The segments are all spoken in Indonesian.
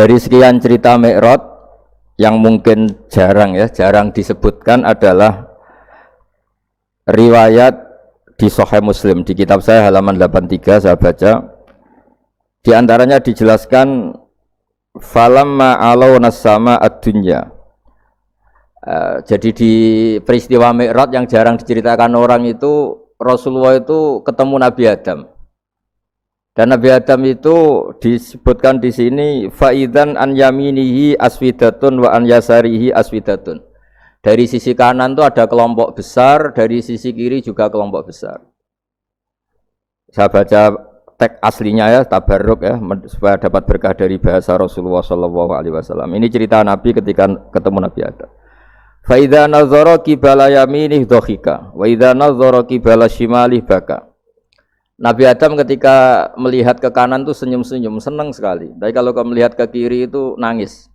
Dari sekian cerita Mi'raj yang mungkin jarang disebutkan adalah riwayat di Sahih Muslim, di kitab saya halaman 83 saya baca. Di antaranya dijelaskan falamma alawna sama ad-dunya. Jadi di peristiwa Mi'raj yang jarang diceritakan orang itu, Rasulullah itu ketemu Nabi Adam. Dan Nabi Adam itu disebutkan di sini faidan an yaminihi aswidatun wa an yasarihi aswidatun. Dari sisi kanan itu ada kelompok besar, dari sisi kiri juga kelompok besar. Saya baca teks aslinya ya, tabarruk ya, supaya dapat berkah dari bahasa Rasulullah SAW. Ini cerita Nabi ketika ketemu Nabi Adam. Fa idza nazara qibala yaminih dhahika wa idza nazara qibala shimalih baka. Nabi Adam ketika melihat ke kanan itu senyum-senyum, senang sekali. Tapi kalau melihat ke kiri itu nangis.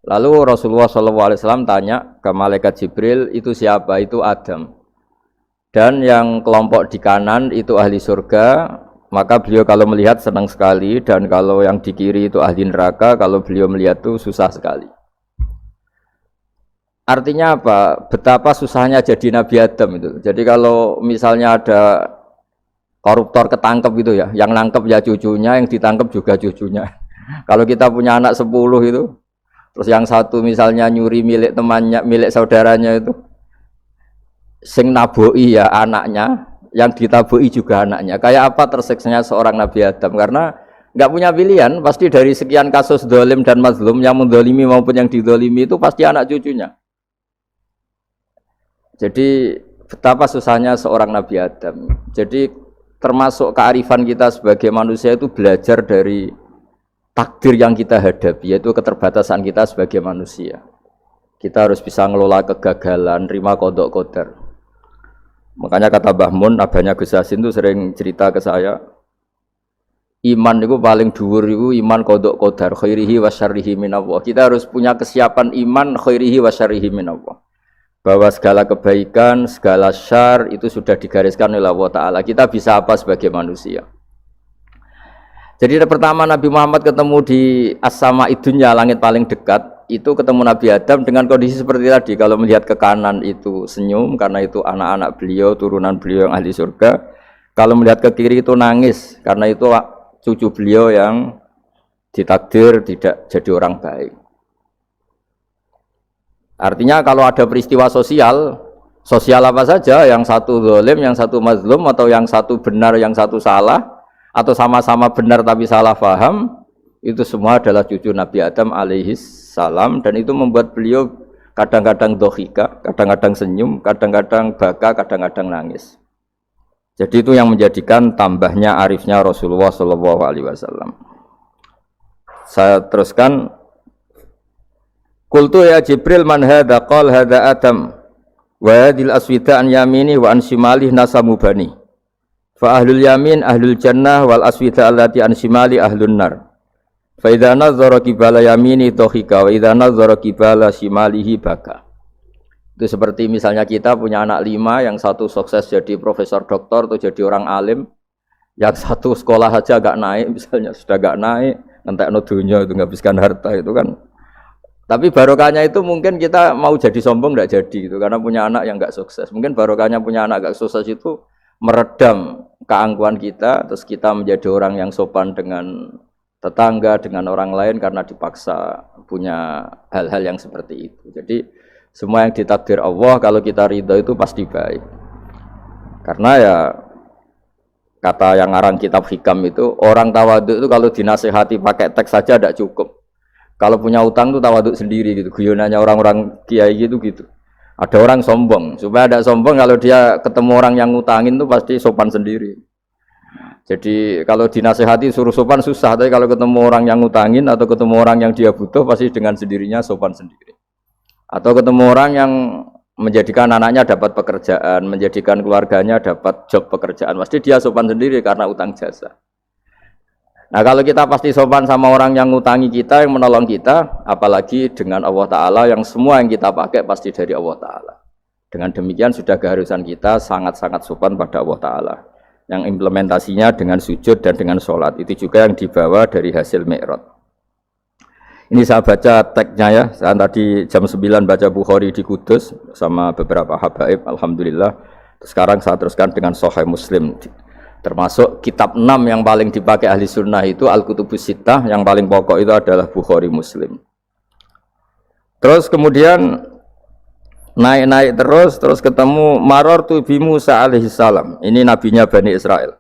Lalu Rasulullah SAW tanya ke malaikat Jibril, itu siapa? Itu Adam. Dan yang kelompok di kanan itu ahli surga. Maka beliau kalau melihat senang sekali. Dan kalau yang di kiri itu ahli neraka, kalau beliau melihat itu susah sekali. Artinya apa? Betapa susahnya jadi Nabi Adam itu. Jadi kalau misalnya ada koruptor ketangkep gitu ya, yang nangkep ya cucunya, yang ditangkep juga cucunya. Kalau kita punya anak 10 itu, terus yang satu misalnya nyuri milik temannya, milik saudaranya itu, sing naboi ya anaknya, yang ditaboi juga anaknya. Kayak apa tersiksanya seorang Nabi Adam? Karena nggak punya pilihan, pasti dari sekian kasus dolim dan mazlum, yang mendolimi maupun yang didolimi itu pasti anak cucunya. Jadi betapa susahnya seorang Nabi Adam. Jadi termasuk kearifan kita sebagai manusia itu belajar dari takdir yang kita hadapi, yaitu keterbatasan kita sebagai manusia. Kita harus bisa ngelola kegagalan, terima qadha qadar. Makanya kata Mbah Mun, abahnya Gus Hasin itu sering cerita ke saya, iman itu paling dhuwur itu iman qadha qadar, khairihi wa syarrihi minallah. Kita harus punya kesiapan iman khairihi wa syarrihi minallah. Bahwa segala kebaikan, segala syar itu sudah digariskan oleh Allah Ta'ala. Kita bisa apa sebagai manusia? Jadi pertama Nabi Muhammad ketemu di as-sama'id dunya, langit paling dekat, itu ketemu Nabi Adam dengan kondisi seperti tadi. Kalau melihat ke kanan itu senyum, karena itu anak-anak beliau, turunan beliau yang ahli surga. Kalau melihat ke kiri itu nangis, karena itu cucu beliau yang ditakdir tidak jadi orang baik. Artinya kalau ada peristiwa sosial apa saja, yang satu zalim, yang satu mazlum, atau yang satu benar, yang satu salah, atau sama-sama benar tapi salah faham, itu semua adalah cucu Nabi Adam alaihis salam, dan itu membuat beliau kadang-kadang dohika, kadang-kadang senyum, kadang-kadang baka, kadang-kadang nangis. Jadi itu yang menjadikan tambahnya arifnya Rasulullah SAW. Saya teruskan. Qultu ya Jibril man hadha qal hadha Adam wa hadhil aswida an yamini wa an shimali nasamu bani fa ahlul yamin ahlul jannah wal aswida allati an shimali ahlun nar fa idza nazara qibala yamini dhahika wa idza nazara qibala shimalihi baka. Itu seperti misalnya kita punya anak 5, yang satu sukses jadi profesor doktor atau jadi orang alim, yang satu sekolah saja agak naik, misalnya sudah agak naik, ngentekno dunya itu nghabiskan harta itu kan. Tapi barokahnya itu mungkin kita mau jadi sombong tidak jadi gitu, karena punya anak yang enggak sukses. Mungkin barokahnya punya anak enggak sukses itu meredam keangkuhan kita, terus kita menjadi orang yang sopan dengan tetangga, dengan orang lain karena dipaksa punya hal-hal yang seperti itu. Jadi semua yang ditakdir Allah kalau kita ridho itu pasti baik. Karena ya kata yang ngarang kitab hikam itu, orang tawadhu itu kalau dinasihati pakai teks saja tidak cukup. Kalau punya utang itu tawaduk sendiri gitu, guyonannya orang-orang kiai gitu. Ada orang sombong, supaya ada sombong kalau dia ketemu orang yang ngutangin itu pasti sopan sendiri. Jadi kalau dinasehati suruh sopan susah, tapi kalau ketemu orang yang ngutangin atau ketemu orang yang dia butuh pasti dengan sendirinya sopan sendiri. Atau ketemu orang yang menjadikan anaknya dapat pekerjaan, menjadikan keluarganya dapat job pekerjaan, pasti dia sopan sendiri karena utang jasa. Nah kalau kita pasti sopan sama orang yang ngutangi kita, yang menolong kita, apalagi dengan Allah Ta'ala yang semua yang kita pakai pasti dari Allah Ta'ala. Dengan demikian sudah keharusan kita sangat-sangat sopan pada Allah Ta'ala. Yang implementasinya dengan sujud dan dengan sholat. Itu juga yang dibawa dari hasil Mi'raj. Ini saya baca teksnya ya. Saya tadi jam 9 baca Bukhari di Kudus sama beberapa habaib, alhamdulillah. Sekarang saya teruskan dengan Sahih Muslim. Termasuk kitab 6 yang paling dipakai ahli sunnah itu Al-Kutubus Sittah, yang paling pokok itu adalah Bukhari Muslim. Terus kemudian naik-naik terus ketemu Marartu bi Musa alaihi salam. Ini nabinya Bani Israel.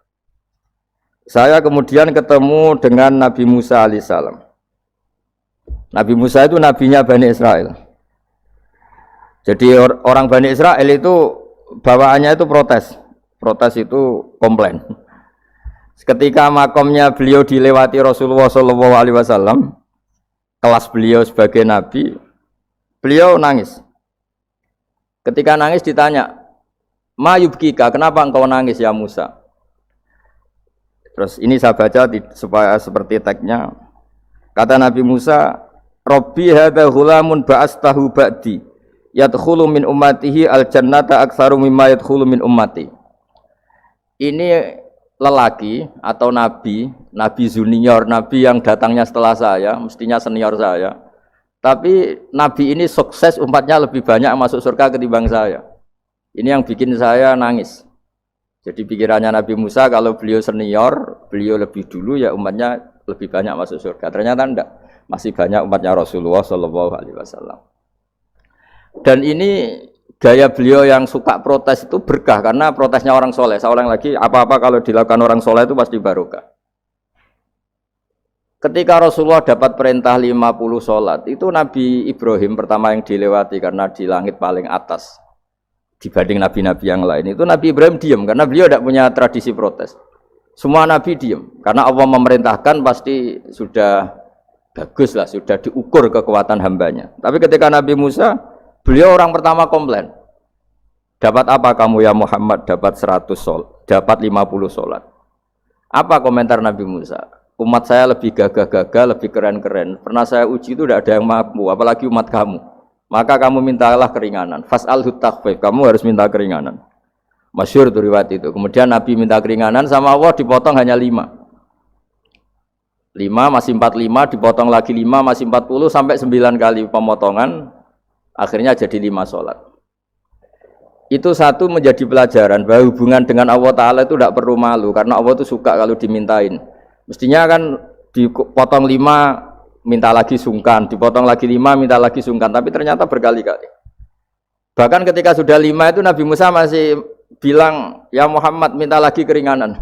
Saya kemudian ketemu dengan Nabi Musa alaihi salam. Nabi Musa itu nabinya Bani Israel. Jadi orang Bani Israel itu bawaannya itu protes. Protes itu komplain. Ketika makomnya beliau dilewati Rasulullah SAW, kelas beliau sebagai nabi, beliau nangis. Ketika nangis ditanya, "Ma yubkika, kenapa engkau nangis ya Musa?" Terus ini saya baca supaya seperti teksnya. Kata Nabi Musa, "Rabbi hadza ghulamun ba'astahu ba'di yadkhulu min ummatihi al-jannata aktsaru mimma yadkhulu min ummati." Ini lelaki atau nabi junior, nabi yang datangnya setelah saya, mestinya senior saya. Tapi nabi ini sukses, umatnya lebih banyak masuk surga ketimbang saya. Ini yang bikin saya nangis. Jadi pikirannya Nabi Musa kalau beliau senior, beliau lebih dulu ya umatnya lebih banyak masuk surga. Ternyata enggak, masih banyak umatnya Rasulullah SAW. Dan ini gaya beliau yang suka protes itu berkah karena protesnya orang soleh. Saya ulang lagi, apa-apa kalau dilakukan orang soleh itu pasti barokah. Ketika Rasulullah dapat perintah 50 sholat, itu Nabi Ibrahim pertama yang dilewati karena di langit paling atas dibanding nabi-nabi yang lain. Itu Nabi Ibrahim diam karena beliau tidak punya tradisi protes. Semua nabi diam karena Allah memerintahkan pasti sudah bagus lah, sudah diukur kekuatan hambanya. Tapi ketika Nabi Musa, beliau orang pertama komplain. Dapat apa kamu ya Muhammad? Dapat 100 sholat, dapat 50 sholat. Apa komentar Nabi Musa? Umat saya lebih gagah-gagah, lebih keren-keren. Pernah saya uji itu tidak ada yang mampu, apalagi umat kamu. Maka kamu mintalah keringanan. Fas'alhu takhfif, kamu harus minta keringanan. Masyhur itu riwayat itu. Kemudian Nabi minta keringanan sama Allah dipotong hanya 5. 5 masih 45, dipotong lagi 5 masih 40 sampai 9 kali pemotongan. Akhirnya jadi 5 sholat. Itu satu menjadi pelajaran bahwa hubungan dengan Allah Ta'ala itu tidak perlu malu. Karena Allah itu suka kalau dimintain. Mestinya kan dipotong 5 minta lagi sungkan, dipotong lagi 5 minta lagi sungkan, tapi ternyata berkali-kali. Bahkan ketika sudah 5 itu Nabi Musa masih bilang, "Ya Muhammad minta lagi keringanan."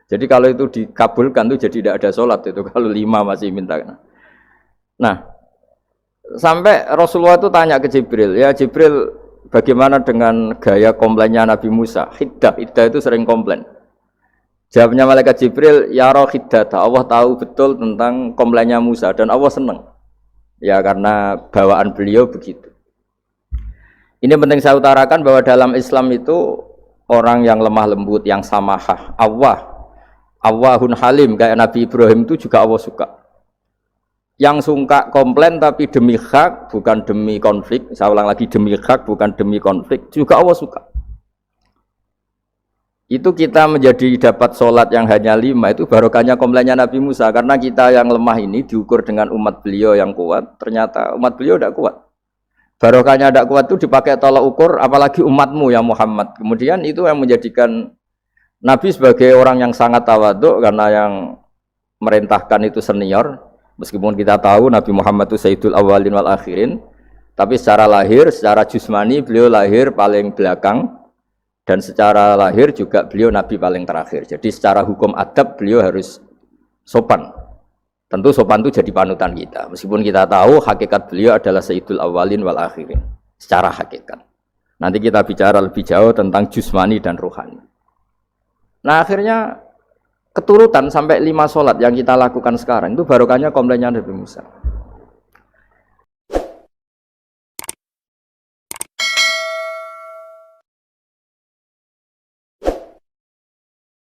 Jadi kalau itu dikabulkan itu jadi tidak ada sholat itu kalau 5 masih minta. Nah, sampai Rasulullah itu tanya ke Jibril, "Ya Jibril, bagaimana dengan gaya komplainnya Nabi Musa?" Hiddah itu sering komplain. Jawabnya malaikat Jibril, "Ya roh hiddata." Allah tahu betul tentang komplainnya Musa dan Allah senang. Ya karena bawaan beliau begitu. Ini penting saya utarakan bahwa dalam Islam itu orang yang lemah lembut, yang samahah, Awwahun halim kayak Nabi Ibrahim itu juga Allah suka. Yang suka komplain tapi demi hak bukan demi konflik. Saya ulang lagi, demi hak bukan demi konflik juga Allah suka. Itu kita menjadi dapat sholat yang hanya 5 itu barokahnya komplainnya Nabi Musa. Karena kita yang lemah ini diukur dengan umat beliau yang kuat, ternyata umat beliau tidak kuat. Barokahnya tidak kuat itu dipakai tolak ukur, apalagi umatmu ya Muhammad. Kemudian itu yang menjadikan Nabi sebagai orang yang sangat tawaduk karena yang merintahkan itu senior. Meskipun kita tahu Nabi Muhammad itu Sayyidul Awwalin wal Akhirin, tapi secara lahir, secara jusmani beliau lahir paling belakang. Dan secara lahir juga beliau Nabi paling terakhir. Jadi secara hukum adab beliau harus sopan. Tentu sopan itu jadi panutan kita. Meskipun kita tahu hakikat beliau adalah Sayyidul Awwalin wal Akhirin. Secara hakikat. Nanti kita bicara lebih jauh tentang jusmani dan ruhani. Nah akhirnya keturutan sampai 5 sholat yang kita lakukan sekarang itu barokahnya komplainnya Nabi Musa.